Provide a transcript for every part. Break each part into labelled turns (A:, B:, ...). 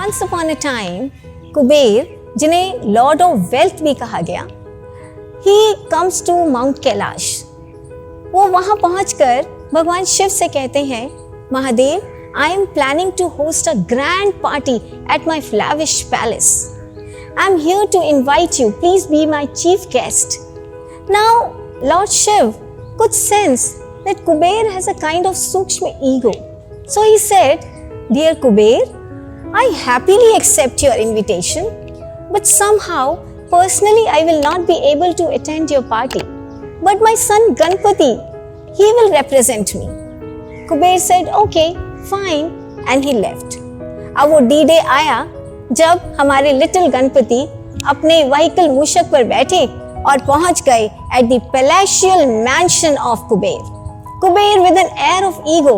A: Once upon a time, Kuber, जिन्हें Lord of wealth भी कहा गया, he comes to Mount Kailash. वो वहाँ पहुँचकर भगवान शिव से कहते हैं, Mahadev, I am planning to host a grand party at my lavish palace. I am here to invite you. Please be my chief guest. Now, Lord Shiv could sense that Kuber has a kind of Sukshma ego. So he said, Dear Kuber, I happily accept your invitation, but somehow, personally, I will not be able to attend your party. But my son Ganpati, he will represent me. Kuber said, okay, fine, and he left. अब वो D-Day आया जब हमारे little Ganpati अपने vehicle मूषक पर बैठे और पहुंच गए at the palatial mansion of Kuber. Kuber, with an air of ego,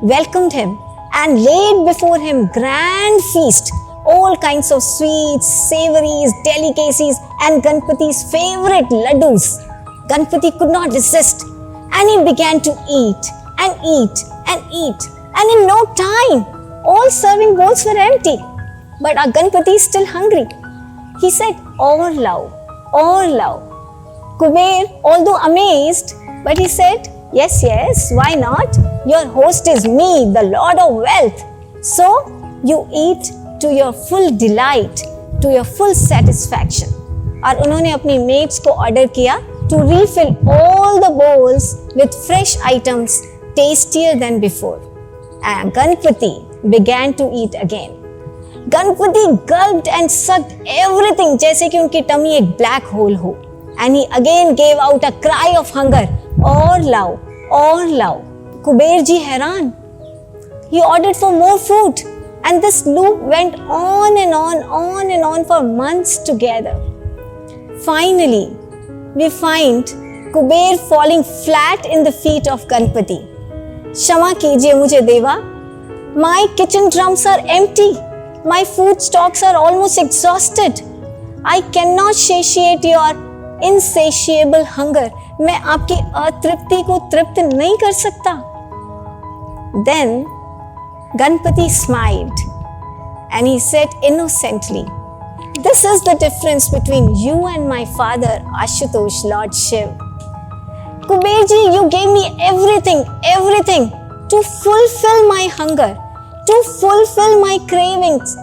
A: welcomed him and laid before him grand feast, all kinds of sweets, savories, delicacies, and Ganpati's favorite laddus. Ganpati could not resist, and he began to eat and eat and eat, and in no time, all serving bowls were empty. But our Ganpati is still hungry. He said, "Or love, or love." Kuber, although amazed, but he said, yes, why not? Your host is me, the Lord of Wealth. So, you eat to your full delight, to your full satisfaction. और उन्होंने अपनी mates को order किया to refill all the bowls with fresh items tastier than before. And Ganpati began to eat again. Ganpati gulped and sucked everything जैसे कि उनकी tummy एक black hole हो. And he again gave out a cry of hunger. और लाओ, और लाओ. कुबेर जी हैरान. He ordered for more food. And this loop went on and on for months together. Finally, we find Kuber falling flat in the feet of Ganpati. क्षमा कीजिए मुझे देवा. My kitchen drums are empty. My food stocks are almost exhausted. I cannot satiate your insatiable hunger. मैं आपकी अतृप्ति को तृप्त नहीं कर सकता. Then Ganpati smiled and he said innocently, this is the difference between you and my father Ashutosh, Lord Shiv. Kuberji, you gave me everything to fulfill my hunger, to fulfill my cravings.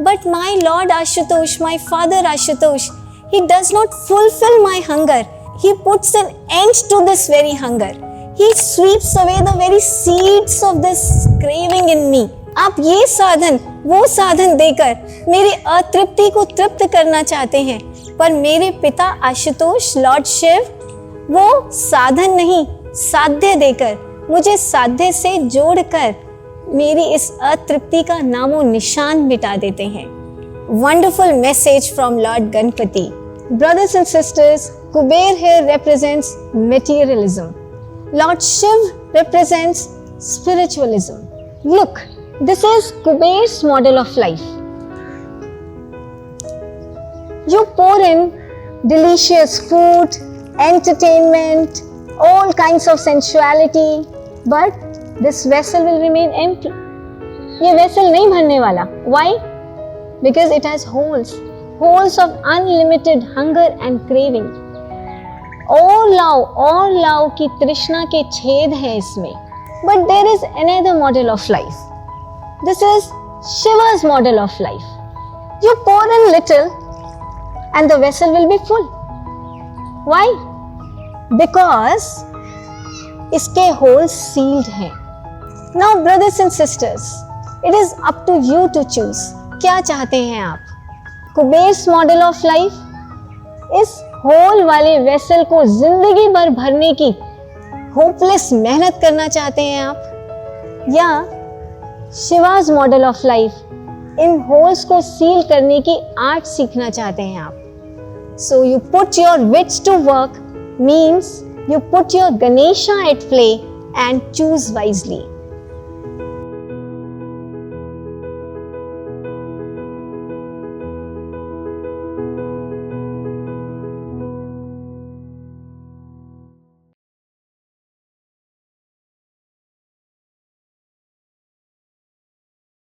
A: But my Lord Ashutosh, my father Ashutosh, he does not fulfill my hunger. He puts an end to this very hunger. He sweeps away the very seeds of this craving in me. आप ये साधन वो साधन देकर मेरी अतृप्ति को तृप्त करना चाहते हैं, पर मेरे पिता आशुतोष, लॉर्ड शिव, वो साधन नहीं साध्य देकर मुझे साध्य से जोड़कर मेरी इस अतृप्ति का नामो निशान मिटा देते हैं. Wonderful message from Lord Ganpati. Brothers and sisters, Kuber here represents materialism. Lord Shiv represents spiritualism. Look, this is Kuber's model of life. You pour in delicious food, entertainment, all kinds of sensuality, but this vessel will remain empty. ये vessel नहीं भरने वाला. Why? Because it has holes of unlimited hunger and craving. और लाओ की तृष्णा के छेद हैं इसमें. But there is another model of life. This is Shiva's model of life. You pour in little and the vessel will be full. Why? Because इसके holes sealed हैं. Now brothers and sisters, it is up to you to choose. क्या चाहते हैं आप? Kuber's model of life, इस whole वाले vessel को जिंदगी भर भरने की होपलेस मेहनत करना चाहते हैं आप, या Shiva's model of life, in holes को सील करने की आर्ट सीखना चाहते हैं आप? So you put your wits to work means you put your Ganesha at play and choose wisely.